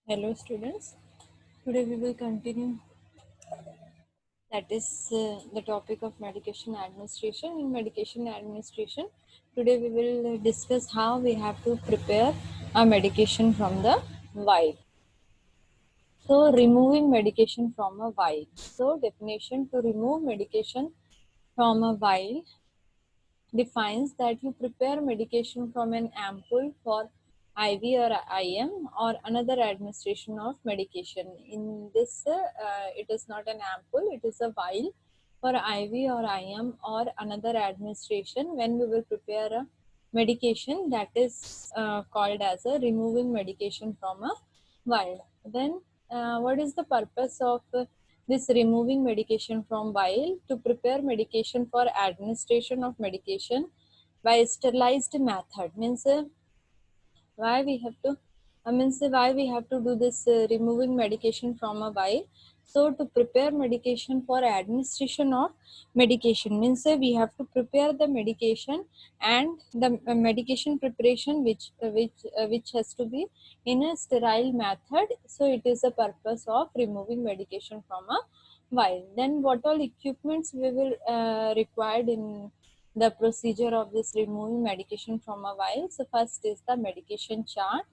Hello students, today we will continue, that is the topic of medication administration. In medication administration, today we will discuss how we have to prepare a medication from the vial. So removing medication from a vial. So definition: to remove medication from a vial defines that you prepare medication from an ampoule for IV or IM or another administration of medication. In this, it is not an ampoule, it is a vial for IV or IM or another administration. When we will prepare a medication, that is called as a removing medication from a vial. Then, what is the purpose of this removing medication from vial? To prepare medication for administration of medication by sterilized method. Means why we have to why we have to do this removing medication from a vial. So to prepare medication for administration of medication means we have to prepare the medication, and the medication preparation which has to be in a sterile method. So it is the purpose of removing medication from a vial. Then what all equipments we will required in the procedure of this removing medication from a vial? So first is the medication chart,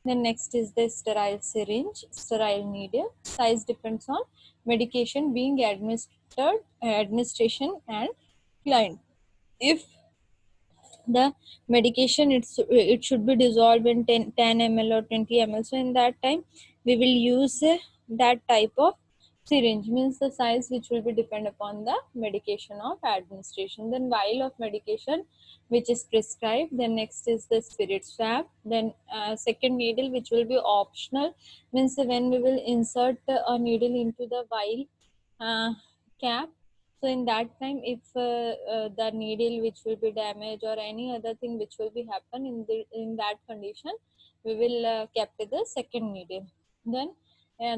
then next is the sterile syringe, sterile needle. Size depends on medication being administered, administration and client. If the medication it should be dissolved in 10 ml or 20 ml, so in that time we will use that type of syringe. Means the size which will be depend upon the medication of administration. Then vial of medication which is prescribed. Then next is the spirit swab. Then second needle which will be optional. Means when we will insert a needle into the vial cap, so in that time if the needle which will be damaged or any other thing which will be happen in that condition, we will kept the second needle. Then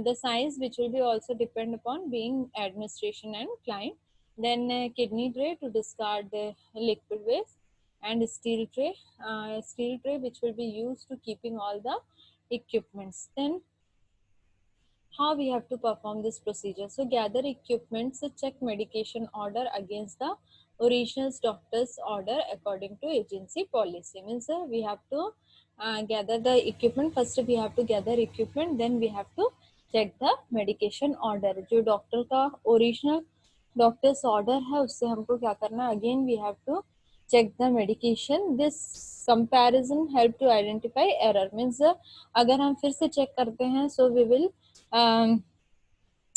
the size which will be also depend upon being administration and client. Then kidney tray to discard the liquid waste, and steel tray which will be used to keeping all the equipments. Then how we have to perform this procedure? So gather equipment, so check medication order against the original doctor's order according to agency policy. Means we have to gather the equipment. First we have to gather equipment, then we have to check the medication order. जो doctor का original doctors order है उससे हमको क्या करना है? Again we have to check the medication. This comparison help to identify error. Means अगर हम फिर से check करते हैं, so we will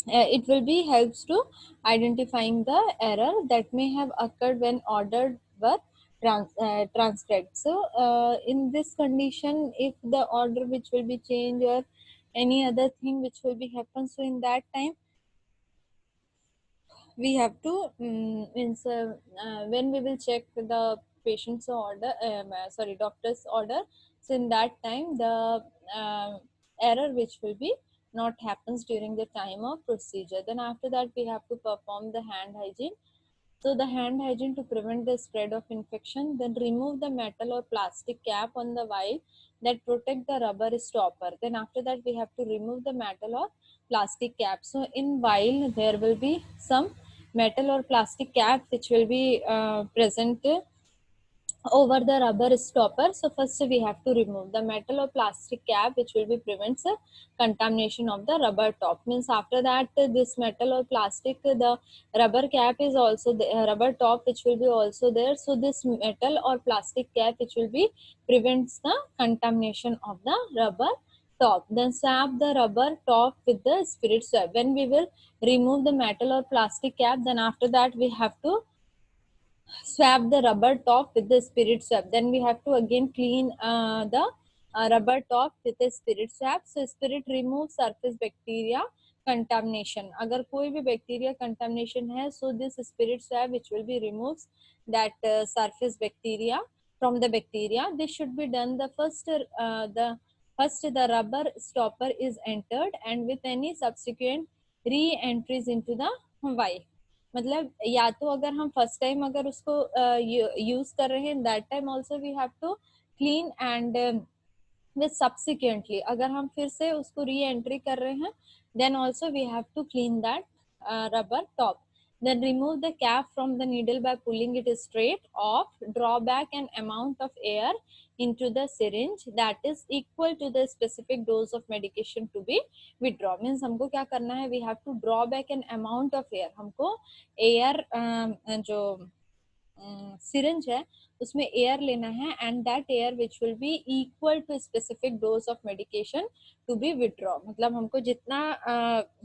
it will be helps to identifying the error that may have occurred when ordered were transcribed. So in this condition, if the order which will be changed or any other thing which will be happen, so in that time we have to means when we will check the patient's order, doctor's order, so in that time the error which will be not happens during the time of procedure. Then after that we have to perform the hand hygiene. So the hand hygiene to prevent the spread of infection. Then remove the metal or plastic cap on the vial that protect the rubber stopper. Then after that we have to remove the metal or plastic cap. So in vial there will be some metal or plastic cap which will be present over the rubber stopper. So first we have to remove the metal or plastic cap which will be prevents contamination of the rubber top. Means after that this metal or plastic, the rubber cap is also the rubber top which will be also there. So this metal or plastic cap which will be prevents the contamination of the rubber top. Then swab the rubber top with the spirit swab. When we will remove the metal or plastic cap, then after that we have to swab the rubber top with the spirit swab. Then we have to again clean the rubber top with a spirit swab. So spirit removes surface bacteria contamination. अगर कोई भी bacteria contamination है, so this spirit swab which will be removes that surface bacteria from the bacteria. This should be done the first the rubber stopper is entered, and with any subsequent re-entries into the vial. मतलब या तो अगर हम first time अगर उसको use कर रहे हैं, that time also we have to clean and with subsequently, अगर हम फिर से उसको री एंट्री कर रहे हैं, then also we have to clean that rubber top. Then remove the cap from the needle by pulling it straight off. Draw back an amount of air into the syringe that is equal to the specific dose of medication to be withdraw. Means हमको क्या करना है, we have to draw back an amount of air. हमको air जो syringe है उसमें air लेना है, and that air which will be equal to specific dose of medication to be withdraw. मतलब हमको जितना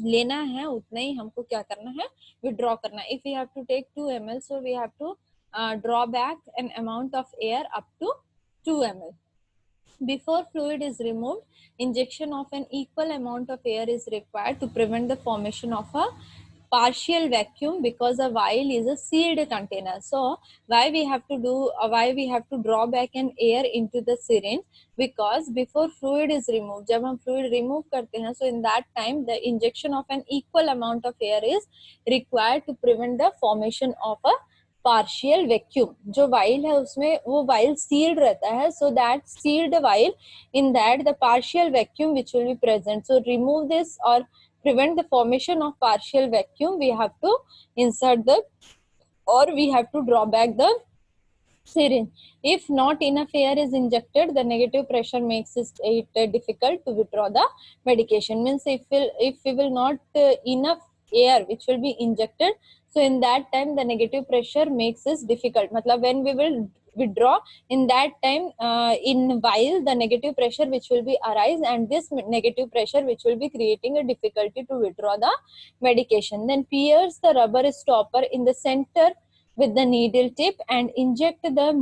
लेना है उतना ही हमको क्या करना है, विड्रॉ करना है. If you have to take 2 ml, so we have to draw back an amount of air up to 2 ml. Before fluid is removed, injection of an equal amount of air is required to prevent the formation of a partial vacuum, because a vial is a sealed container. So why we have to draw back an air into the syringe, because before fluid is removed, जब हम fluid remove करते हैं, so in that time the injection of an equal amount of air is required to prevent the formation of a partial vacuum. जो vial है उसमें वो vial sealed रहता है, so that sealed vial, in that the partial vacuum which will be present. So remove this और prevent the formation of partial vacuum, we have to insert the, or we have to draw back the syringe. If not enough air is injected, the negative pressure makes it difficult to withdraw the medication. Means if we will not enough air which will be injected, so in that time the negative pressure makes it difficult. Matlab when we will withdraw, in that time in vial the negative pressure which will be arise, and this negative pressure which will be creating a difficulty to withdraw the medication. Then pierce the rubber stopper in the center with the needle tip and inject the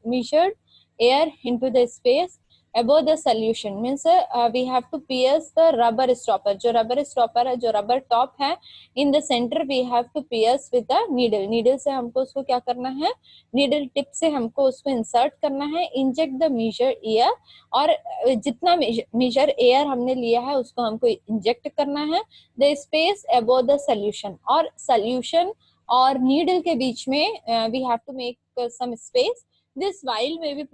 measured air into the space above the solution. Means we have to pierce the rubber stopper. जो rubber stopper है, जो rubber top है, in the center we have to pierce with the needle. needle से हमको उसको क्या करना है, needle tip से हमको उसको insert करना है. inject the measured air, और जितना measure air हमने लिया है उसको हमको inject करना है the space above the solution. और solution और needle के बीच में we have to make some space. This vial may be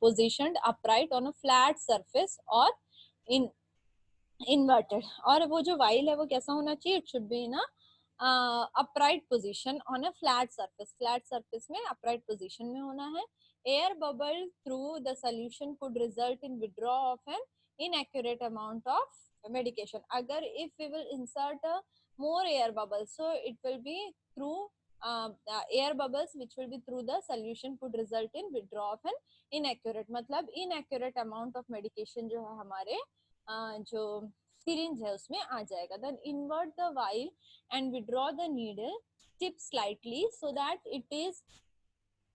positioned upright on a flat surface or in inverted. और वो जो vial है वो कैसा होना चाहिए, it should be in a upright position on a flat surface. flat surface में upright position में होना है. air bubble through the solution could result in withdrawal of an inaccurate amount of medication. अगर if we will insert a more air bubbles, so it will be through air bubbles which will be through the solution could result in withdrawal of an inaccurate. मतलब inaccurate amount of medication जो है हमारे जो syringe है उसमें आ जाएगा. Then invert the vial and withdraw the needle tip slightly so that it is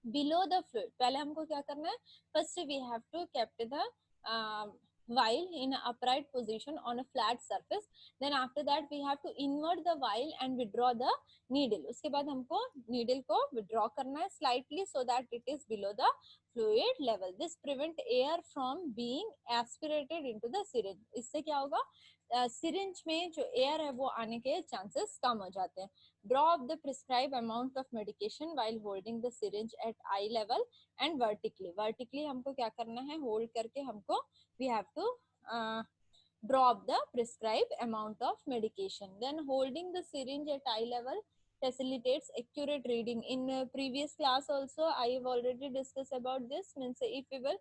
below the fluid. पहले हमको क्या करना है, first we have to kept the vial in an upright position on a flat surface. Then after that we have to invert the vial and withdraw the needle. उसके बाद हमको needle को withdraw करना है slightly so that it is below the fluid level. This prevent air from being aspirated into the syringe. इससे क्या होगा, syringe में जो air है वो आने के chances कम हो जाते हैं. Drop the prescribed amount of medication while holding the syringe at eye level and vertically. Vertically हमको क्या करना है, hold करके हमको we have to drop the prescribed amount of medication. Then holding the syringe at eye level facilitates accurate reading. In previous class also I have already discussed about this. Means if we will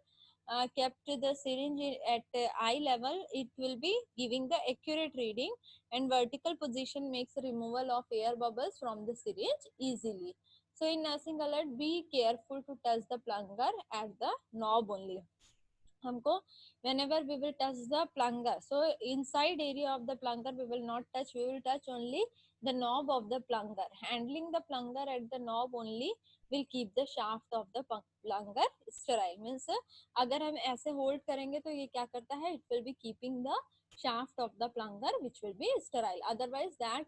kept the syringe at eye level, it will be giving the accurate reading, and vertical position makes removal of air bubbles from the syringe easily. So in nursing alert, be careful to touch the plunger at the knob only. हमको whenever we will touch the plunger, so inside area of the plunger we will not touch, we will touch only the knob of the plunger. Handling the plunger at the knob only will keep the shaft of the plunger sterile. Means अगर हम ऐसे hold करेंगे तो ये क्या करता है, it will be keeping the shaft of the plunger which will be sterile. Otherwise that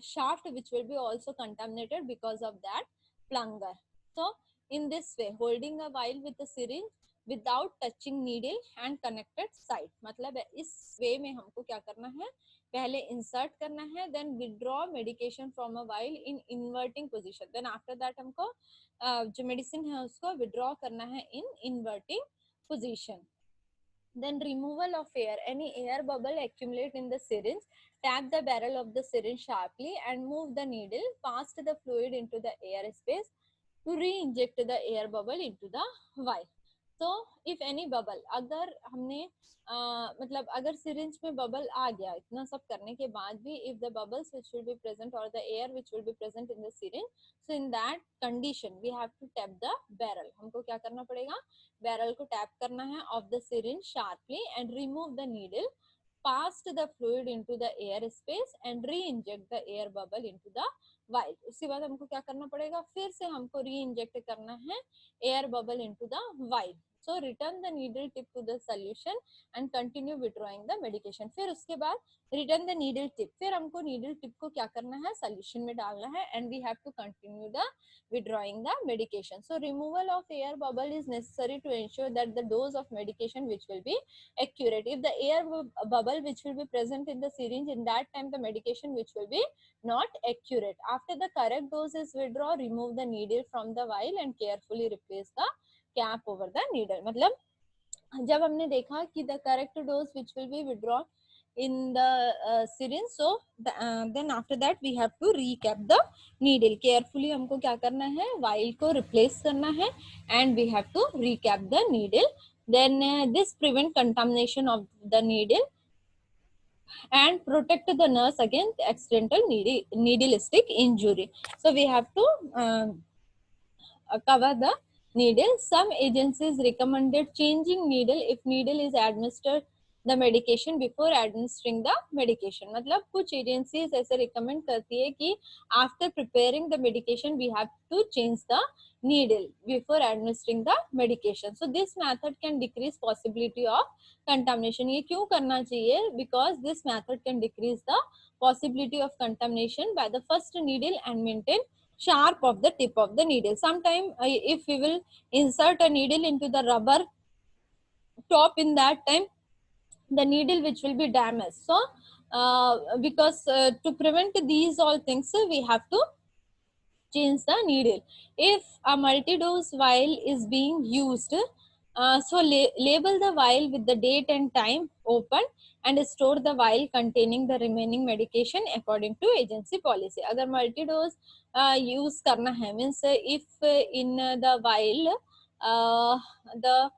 shaft which will be also contaminated because of that plunger. So in this way, holding a vial with a syringe without touching needle and connected site. मतलब इस वे में हमको क्या करना है, पहले insert करना है, then withdraw medication from a vial in inverting position. Then after that हमको जो medicine है उसको withdraw करना है in inverting position. Then removal of air. Any air bubble accumulate in the syringe, tap the barrel of the syringe sharply and move the needle past the fluid into the air space to re-inject the air bubble into the vial. So if any bubble, अगर हमने मतलब अगर syringe में bubble आ गया, इतना सब करने के बाद भी, if the bubbles which will be present or the air which will be present in the syringe, so in that condition we have to tap the barrel. हमको क्या करना पड़ेगा, barrel को tap करना है of the syringe sharply and remove the needle, pass the fluid into the air space and re-inject the air bubble into the vial. उसके बाद हमको क्या करना पड़ेगा, फिर से हमको re-inject करना है air bubble into the vial. So return the needle tip to the solution and continue withdrawing the medication. फिर उसके बाद return the needle tip, फिर हमको needle tip को क्या करना है, solution में डालना है and we have to continue the withdrawing the medication. So removal of air bubble is necessary to ensure that the dose of medication which will be accurate. If the air bubble which will be present in the syringe, in that time the medication which will be not accurate. After the correct dose is withdrawn, remove the needle from the vial and carefully replace the cap over the needle. मतलब जब हमने देखा कि the correct dose which will be withdrawn in the syringe, so then after that we have to recap the needle. Carefully हमको क्या करना है, vial को replace करना है and we have to recap the needle. Then this prevent contamination of the needle and protect the nurse against accidental needle stick injury. So we have to cover the needle. Some agencies recommended changing needle if needle is administered the medication before administering the medication. मतलब कुछ agencies ऐसे recommend करती है कि after preparing the medication we have to change the needle before administering the medication. So this method can decrease possibility of contamination. ये क्यों करना चाहिए? Because this method can decrease the possibility of contamination by the first needle and maintain sharp of the tip of the needle. Sometime if we will insert a needle into the rubber top, in that time the needle which will be damaged. So because to prevent these all things, we have to change the needle. If a multi-dose vial is being used, so label the vial with the date and time open and store the vial containing the remaining medication according to agency policy. अगर multi-dose use करना है, means if in the vial the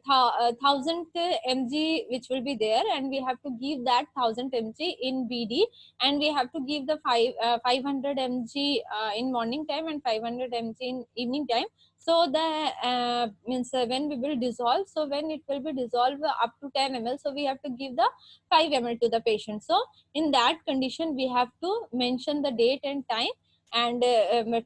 1000 mg which will be there and we have to give that 1000 mg in BD and we have to give the 500 mg in morning time and 500 mg in evening time. So the means when we will dissolve, so when it will be dissolved up to 10 ml, so we have to give the 5 ml to the patient. So in that condition we have to mention the date and time and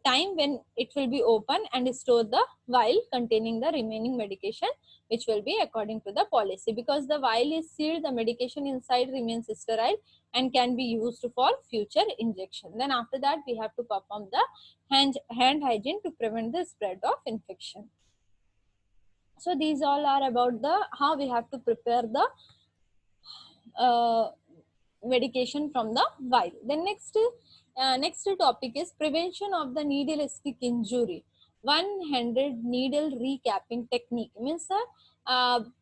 time when it will be open and store the vial containing the remaining medication which will be according to the policy. Because the vial is sealed, the medication inside remains sterile and can be used for future injection. Then after that we have to perform the hand hygiene to prevent the spread of infection. So these all are about the how we have to prepare the medication from the vial. Then next topic is prevention of the needle stick injury. One-handed needle recapping technique means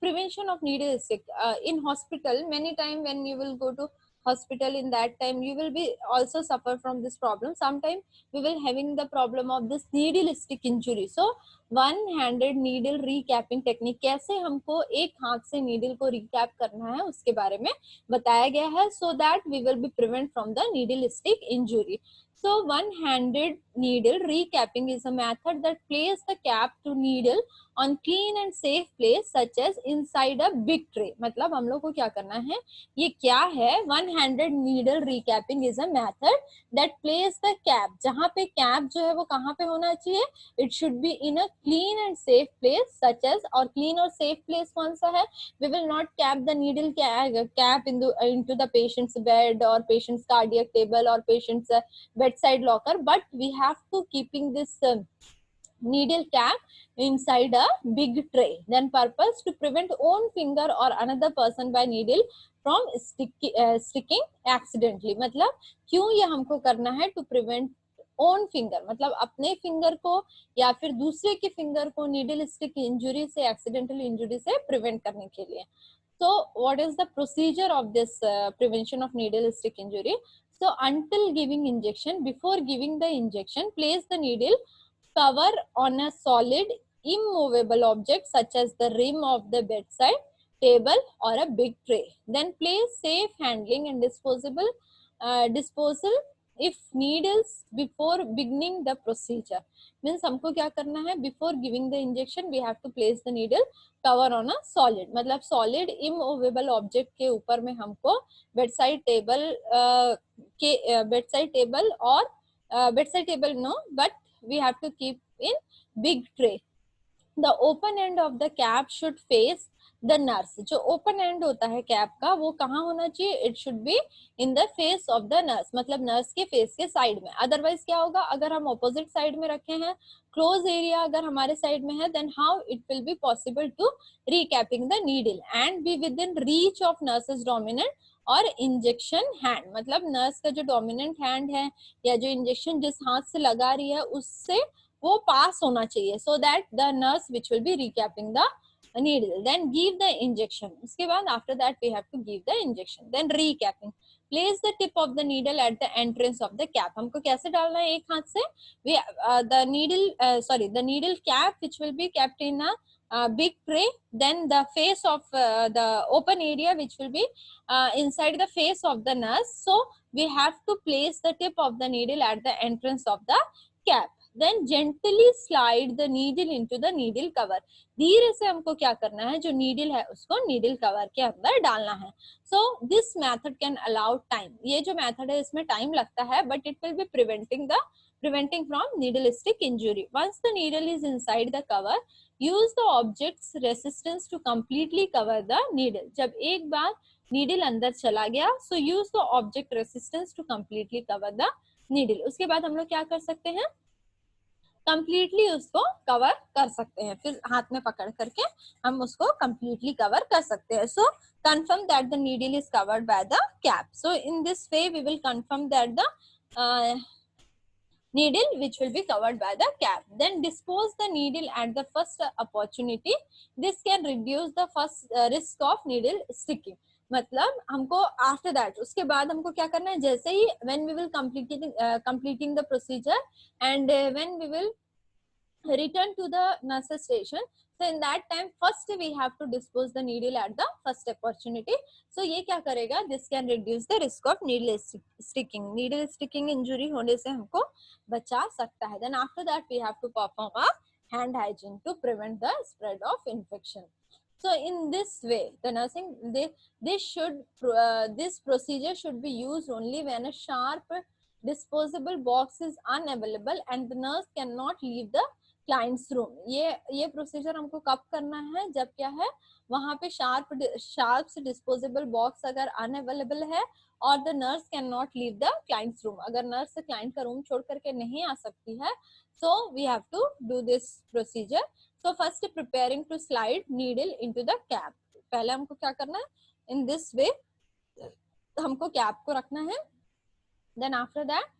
prevention of needle stick in hospital. Many time when you will go to hospital, in that time you will be also suffer from this problem. Sometimes we will having the problem of this needle stick injury. So one handed needle रिकैपिंग technique, कैसे हमको एक हाथ से needle को recap करना है उसके बारे में बताया गया है, so that we will be prevent from the needle stick injury. So one-handed needle recapping is a method that places the cap to needle on clean and safe place such as inside a big tray. मतलब हम लोग को क्या करना है, ये क्या है, one-handed needle recapping is a method that places the cap. जहाँ पे cap जो है वो कहाँ पे होना चाहिए, it should be in a clean and safe place such as, और clean और safe place कौन सा है, we will not cap the needle cap into the patient's bed or patient's cardiac table or patient's bedside locker, but we have to keeping this needle cap inside a big tray. Then purpose to prevent own finger or another person by needle from sticking accidentally. मतलब क्यों ये हमको करना है, to prevent own finger, मतलब अपने finger को या फिर दूसरे के फिंगर को नीडल स्टिक इंजुरी से, एक्सीडेंटल इंजुरी से प्रिवेंट करने के लिए. So what is the procedure of this prevention of needle stick injury? So until giving injection, before giving the injection, place the needle cover on a solid immovable object such as the rim of the bedside table or a big tray. Then place safe handling and disposal if needles before beginning the procedure. Means हमको क्या करना है, before giving the injection we have to place the needle cover on a solid, मतलब solid immovable object के ऊपर में हमको bedside table के bedside table और bedside table no, but we have to keep in big tray. The open end of the cap should face the nurse. जो open end होता है कैप का वो कहाँ होना चाहिए? It should be in the face of the nurse, मतलब nurse के फेस के साइड में. अदरवाइज क्या होगा, अगर हम ऑपोजिट साइड में रखे हैं, क्लोज एरिया अगर हमारे साइड में है, then how it will be possible to recapping the needle and be within reach of nurse's dominant और इंजेक्शन हैंड, मतलब नर्स का जो डोमिनेंट हैंड है या जो इंजेक्शन जिस हाथ से लगा रही है उससे वो पास होना चाहिए, so that the nurse which will be recapping the needle then give the injection. उसके बाद after that we have to give the injection. Then recapping, place the tip of the needle at the entrance of the cap. हमको कैसे डालना है एक हाथ से? We the needle cap which will be kept in a big tray, then the face of the open area which will be inside the face of the nurse. So we have to place the tip of the needle at the entrance of the cap. Then gently slide the needle into the needle cover. धीरे से हमको क्या करना है, जो needle है उसको needle cover के अंदर डालना है. So this method can allow time. ये जो मेथड है इसमें टाइम लगता है, but it will be preventing from needle stick injury. Once the needle is inside the cover, use the object's resistance to completely cover the needle. जब एक बार needle अंदर चला गया, so use the object resistance to completely cover the needle. उसके बाद हम लोग क्या कर सकते हैं, कंप्लीटली उसको कवर कर सकते हैं, फिर हाथ में पकड़ करके हम उसको कंप्लीटली कवर कर सकते हैं. So confirm that the needle is covered by the cap. So in this way we will confirm that the needle which will be covered by the cap. Then dispose the needle at the first opportunity. This can reduce the first risk of needle sticking. मतलब हमको after that उसके बाद हमको क्या करना है, जैसे ही when we will completing the procedure and when we will return to the nurse station, so in that time first we have to dispose the needle at the first opportunity. So ये क्या करेगा, this can reduce the risk of needle sticking injury होने से हमको बचा सकता है. Then after that we have to perform a hand hygiene to prevent the spread of infection. So in this way the nursing this procedure should be used only when a sharp disposable box is unavailable and the nurse cannot leave the clients room. ये procedure हमको कब करना है, जब क्या है वहां पे शार्प से डिस्पोजेबल बॉक्स अगर अनअवेलेबल है और the nurse can not leave the client's room, अगर नर्स क्लाइंट का रूम छोड़ करके नहीं आ सकती है, so we have to do this procedure. So first preparing to slide needle into the cap. पहले हमको क्या करना है, इन दिस वे हमको कैप को रखना है. Then after that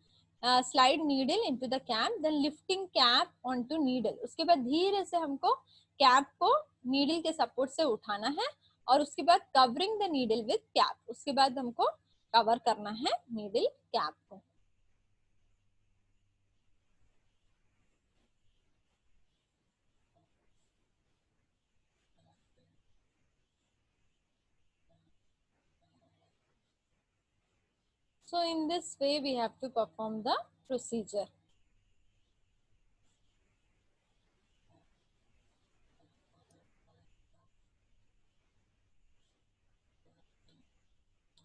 slide needle into the cap, then lifting cap onto needle. उसके बाद धीरे से हमको कैप को नीडल के सपोर्ट से उठाना है और उसके बाद covering the needle with cap. उसके बाद हमको कवर करना है नीडल कैप को. So in this way we have to perform the procedure.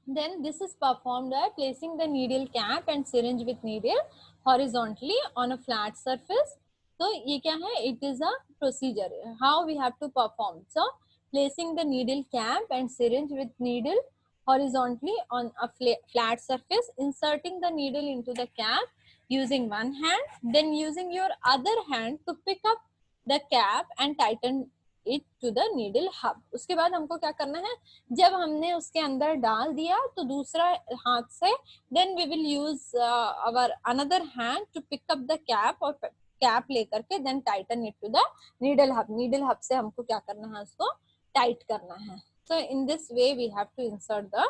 Then this is performed by placing the needle cap and syringe with needle horizontally on a flat surface. So ये क्या है, it is a procedure how we have to perform. So placing the needle cap and syringe with needle horizontally on a flat surface, inserting the needle into the cap using one hand, then using your other hand to pick up the cap and tighten it to the needle hub. उसके बाद हमको क्या करना है, जब हमने उसके अंदर डाल दिया तो दूसरा हाथ से then we will use our another hand to pick up the cap और कैप लेकर के then tighten it to the needle hub. needle hub से हमको क्या करना है, उसको टाइट करना है. So in this way we have to insert the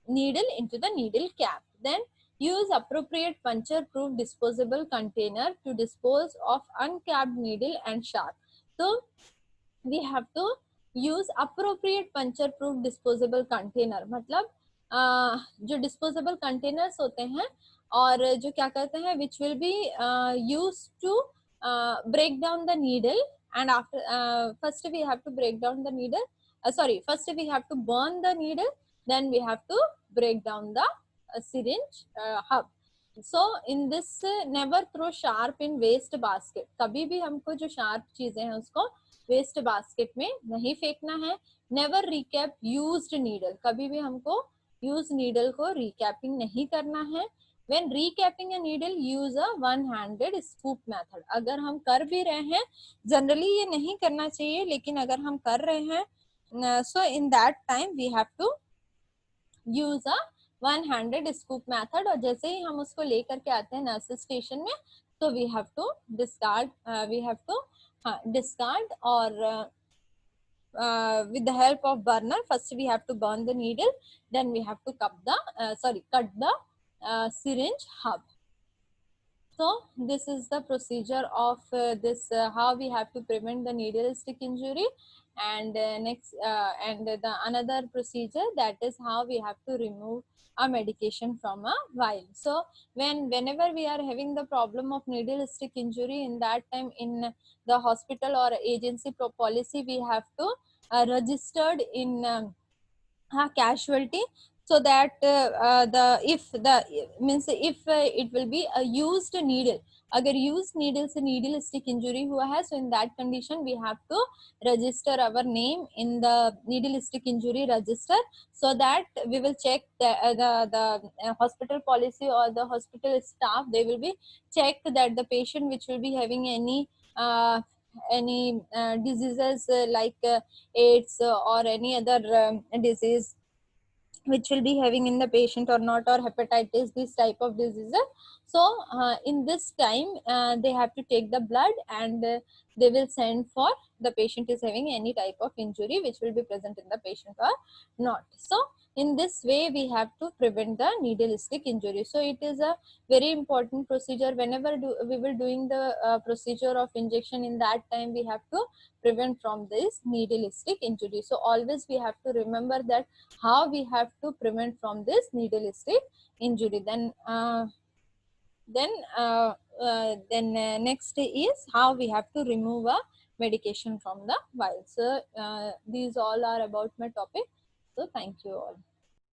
needle into the needle cap. Then use appropriate puncture-proof disposable container to dispose of uncapped needle and sharp. So we have to use appropriate puncture-proof disposable container. मतलब जो disposable containers होते हैं और जो क्या कहते हैं, which will be used to break down the needle and after first we have to break down the needle. First we have to burn the needle, then we have to break down the syringe hub. So in this never throw sharp in waste basket. कभी भी हमको जो sharp चीजें हैं उसको waste basket में नहीं फेंकना है. Never recap used needle. कभी भी हमको यूज नीडल को रिकैपिंग नहीं करना है. When रिकैपिंग a needle use a one handed scoop method. अगर हम कर भी रहे हैं, जनरली ये नहीं करना चाहिए, लेकिन अगर हम कर रहे हैं so in that time we have to use a one handed scoop method. और जैसे ही हम उसको लेकर के आते हैं नर्स स्टेशन में, तो we have to discard or with the help of burner. First we have to burn the needle, then we have to cut the syringe hub. So this is the procedure of this how we have to prevent the needle stick injury. And next and the another procedure, that is how we have to remove a medication from a vial. So whenever we are having the problem of needle stick injury, in that time in the hospital or agency policy, we have to registered in casualty, so that if it will be a used needle, अगर used needle से needle stick injury हुआ है, so in that condition we have to register our name in the needle stick injury register, so that we will check the hospital policy or the hospital staff, they will be check that the patient which will be having any diseases like AIDS or any other disease which will be having in the patient or not, or hepatitis, this type of diseases. So in this time they have to take the blood and they will send for the patient is having any type of injury which will be present in the patient or not. So in this way we have to prevent the needle stick injury. So it is a very important procedure. Whenever we will doing the procedure of injection, in that time we have to prevent from this needle stick injury. So always we have to remember that how we have to prevent from this needle stick injury. Then next is how we have to remove a medication from the vial. So these all are about my topic. So thank you all.